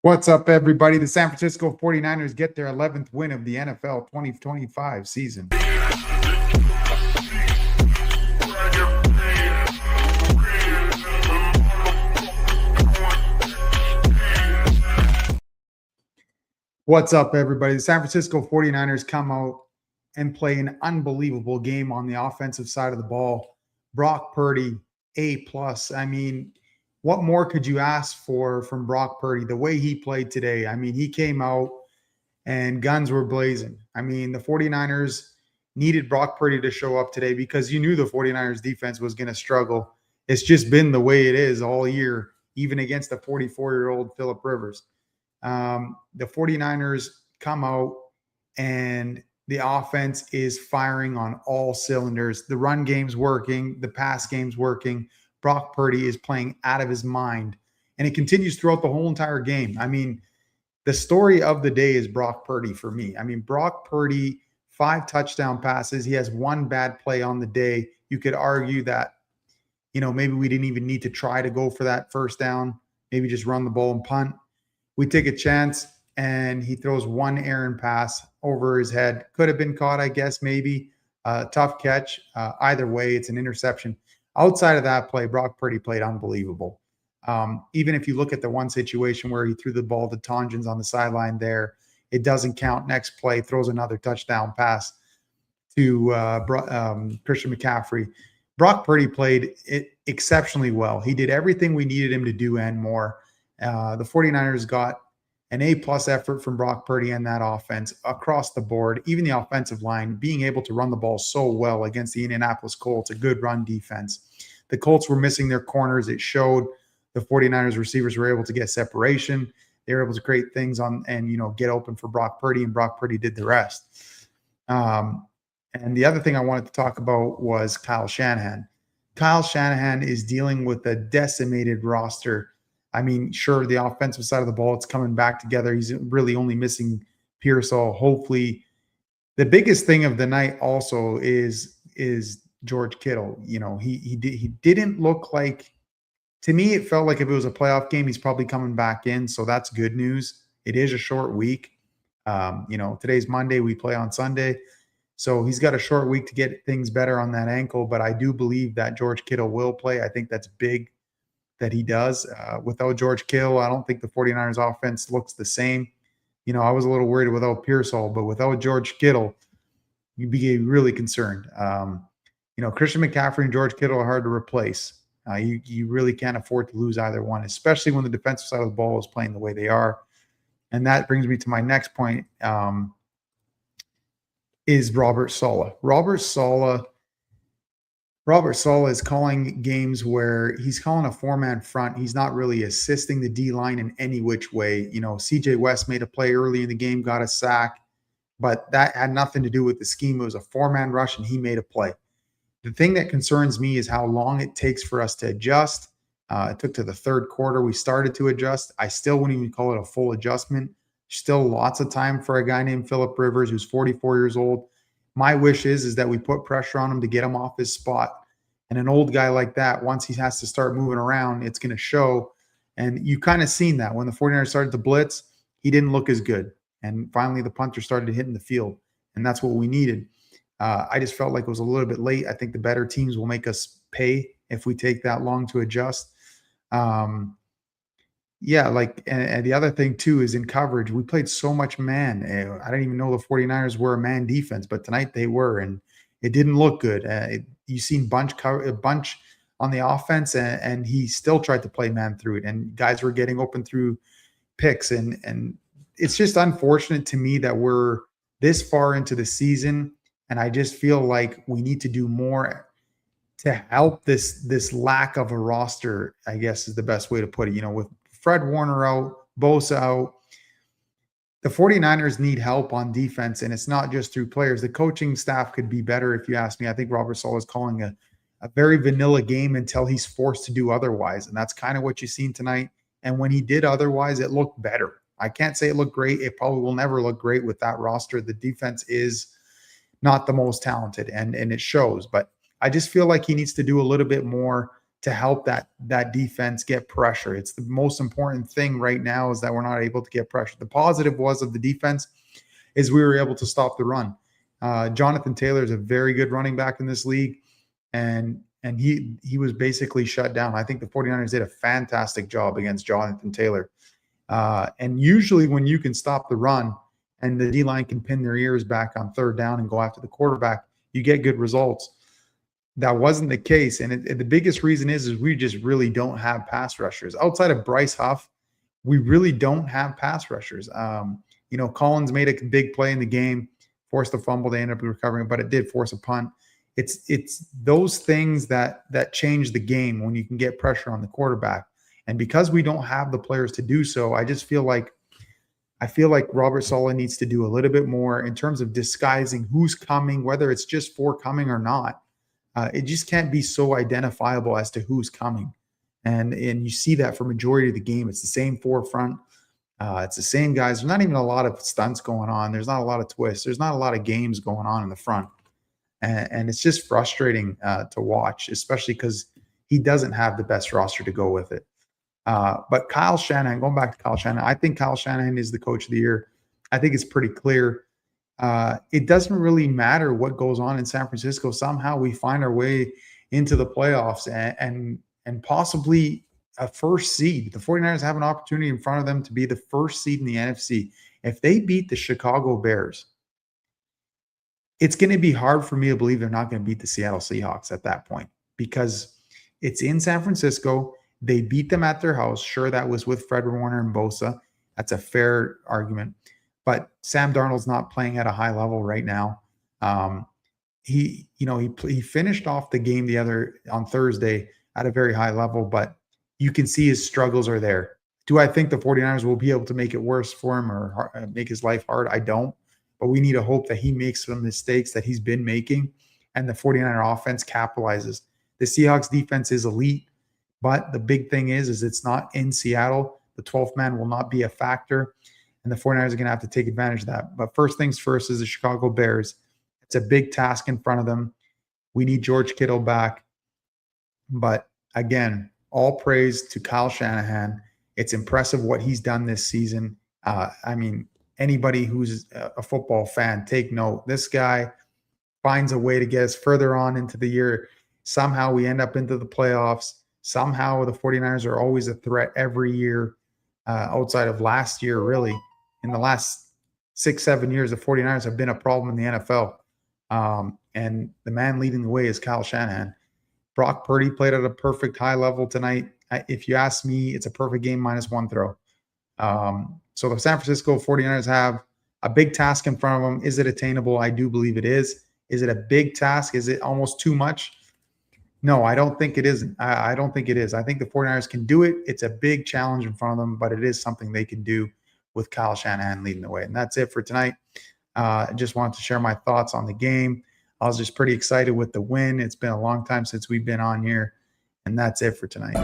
What's up, everybody? The San Francisco 49ers get their 11th win of the NFL 2025 season. What's up, everybody? The San Francisco 49ers come out and play an unbelievable game on the offensive side of the ball. Brock Purdy, A+. I mean, what more could you ask for from Brock Purdy? The way he played today, I mean, he came out and guns were blazing. I mean, the 49ers needed Brock Purdy to show up today because you knew the 49ers defense was going to struggle. It's just been the way it is all year, even against the 44-year-old Phillip Rivers. The 49ers come out and the offense is firing on all cylinders. The run game's working. The pass game's working. Brock Purdy is playing out of his mind, and it continues throughout the whole entire game. I mean, the story of the day is Brock Purdy for me. I mean, Brock Purdy, 5 touchdown passes. He has 1 bad play on the day. You could argue that, maybe we didn't even need to try to go for that first down. Maybe just run the ball and punt. We take a chance, and he throws 1 errant pass over his head. Could have been caught, I guess, maybe. Tough catch. Either way, it's an interception. Outside of that play, Brock Purdy played unbelievable. Even if you look at the one situation where he threw the ball to Tonjans on the sideline there, it doesn't count. Next play, throws another touchdown pass to Christian McCaffrey. Brock Purdy played it exceptionally well. He did everything we needed him to do and more. The 49ers got an A+ effort from Brock Purdy and that offense across the board, even the offensive line, being able to run the ball so well against the Indianapolis Colts, a good run defense. The Colts were missing their corners. It showed. The 49ers receivers were able to get separation. They were able to create things and get open for Brock Purdy, and Brock Purdy did the rest. And the other thing I wanted to talk about was Kyle Shanahan. Kyle Shanahan is dealing with a decimated roster. I mean, sure, the offensive side of the ball, it's coming back together. He's really only missing Pearsall. Hopefully, the biggest thing of the night also is George Kittle. He didn't look like, to me, it felt like if it was a playoff game, he's probably coming back in. So that's good news. It is a short week. Today's Monday. We play on Sunday. So he's got a short week to get things better on that ankle. But I do believe that George Kittle will play. I think that's big that he does. Without George Kittle, I don't think the 49ers offense looks the same. I was a little worried without Pearsall, but without George Kittle, you'd be really concerned. Christian McCaffrey and George Kittle are hard to replace. You really can't afford to lose either one, especially when the defensive side of the ball is playing the way they are. And that brings me to my next point, is Robert Saleh. Robert Saleh is calling games where he's calling a 4-man front. He's not really assisting the D-line in any which way. CJ West made a play early in the game, got a sack, but that had nothing to do with the scheme. It was a 4-man rush, and he made a play. The thing that concerns me is how long it takes for us to adjust. It took to the third quarter. We started to adjust. I still wouldn't even call it a full adjustment. Still lots of time for a guy named Phillip Rivers, who's 44 years old. My wish is that we put pressure on him to get him off his spot. And an old guy like that, once he has to start moving around, it's going to show. And you kind of seen that. When the 49ers started to blitz, he didn't look as good. And finally, the punter started hitting the field. And that's what we needed. I just felt like it was a little bit late. I think the better teams will make us pay if we take that long to adjust. And the other thing too is in coverage. We played so much man. I didn't even know the 49ers were a man defense, but tonight they were, and it didn't look good. You seen bunch on the offense, and he still tried to play man through it, and guys were getting open through picks, and it's just unfortunate to me that we're this far into the season. And I just feel like we need to do more to help this lack of a roster, I guess is the best way to put it. With Fred Warner out, Bosa out, the 49ers need help on defense, and it's not just through players. The coaching staff could be better, if you ask me. I think Robert Saleh is calling a very vanilla game until he's forced to do otherwise, and that's kind of what you've seen tonight. And when he did otherwise, it looked better. I can't say it looked great. It probably will never look great with that roster. The defense is not the most talented, and it shows. But I just feel like he needs to do a little bit more to help that defense get pressure. It's the most important thing right now is that we're not able to get pressure. The positive was of the defense is we were able to stop the run. Jonathan Taylor is a very good running back in this league, and he was basically shut down. I think the 49ers did a fantastic job against Jonathan Taylor. And usually when you can stop the run and the D-line can pin their ears back on third down and go after the quarterback, you get good results. That wasn't the case. And the biggest reason is we just really don't have pass rushers. Outside of Bryce Huff, we really don't have pass rushers. Collins made a big play in the game, forced a fumble. They ended up recovering, but it did force a punt. It's those things that change the game when you can get pressure on the quarterback. And because we don't have the players to do so, I feel like Robert Saleh needs to do a little bit more in terms of disguising who's coming, whether it's just for coming or not. It just can't be so identifiable as to who's coming. And you see that for majority of the game. It's the same forefront. It's the same guys. There's not even a lot of stunts going on. There's not a lot of twists. There's not a lot of games going on in the front. And it's just frustrating to watch, especially because he doesn't have the best roster to go with it. But Kyle Shanahan, going back to Kyle Shanahan, I think Kyle Shanahan is the coach of the year. I think it's pretty clear. It doesn't really matter what goes on in San Francisco. Somehow we find our way into the playoffs and possibly a first seed. The 49ers have an opportunity in front of them to be the first seed in the NFC. If they beat the Chicago Bears, it's going to be hard for me to believe they're not going to beat the Seattle Seahawks at that point because it's in San Francisco. They beat them at their house. Sure, that was with Fred Warner and Bosa. That's a fair argument. But Sam Darnold's not playing at a high level right now. He finished off the game on Thursday at a very high level, but you can see his struggles are there. Do I think the 49ers will be able to make it worse for him or make his life hard? I don't. But we need to hope that he makes some mistakes that he's been making and the 49er offense capitalizes. The Seahawks defense is elite, but the big thing is it's not in Seattle. The 12th man will not be a factor, and the 49ers are going to have to take advantage of that. But first things first is the Chicago Bears. It's a big task in front of them. We need George Kittle back. But again, all praise to Kyle Shanahan. It's impressive what he's done this season. Anybody who's a football fan, take note. This guy finds a way to get us further on into the year. Somehow we end up into the playoffs. Somehow the 49ers are always a threat every year outside of last year, really. In the last 6-7 years, the 49ers have been a problem in the NFL. And the man leading the way is Kyle Shanahan. Brock Purdy played at a perfect high level tonight. If you ask me, it's a perfect game minus one throw. So the San Francisco 49ers have a big task in front of them. Is it attainable? I do believe it is. Is it a big task? Is it almost too much? No, I don't think it isn't. I don't think it is. I think the 49ers can do it. It's a big challenge in front of them, but it is something they can do with Kyle Shanahan leading the way. And that's it for tonight. I just wanted to share my thoughts on the game. I was just pretty excited with the win. It's been a long time since we've been on here. And that's it for tonight.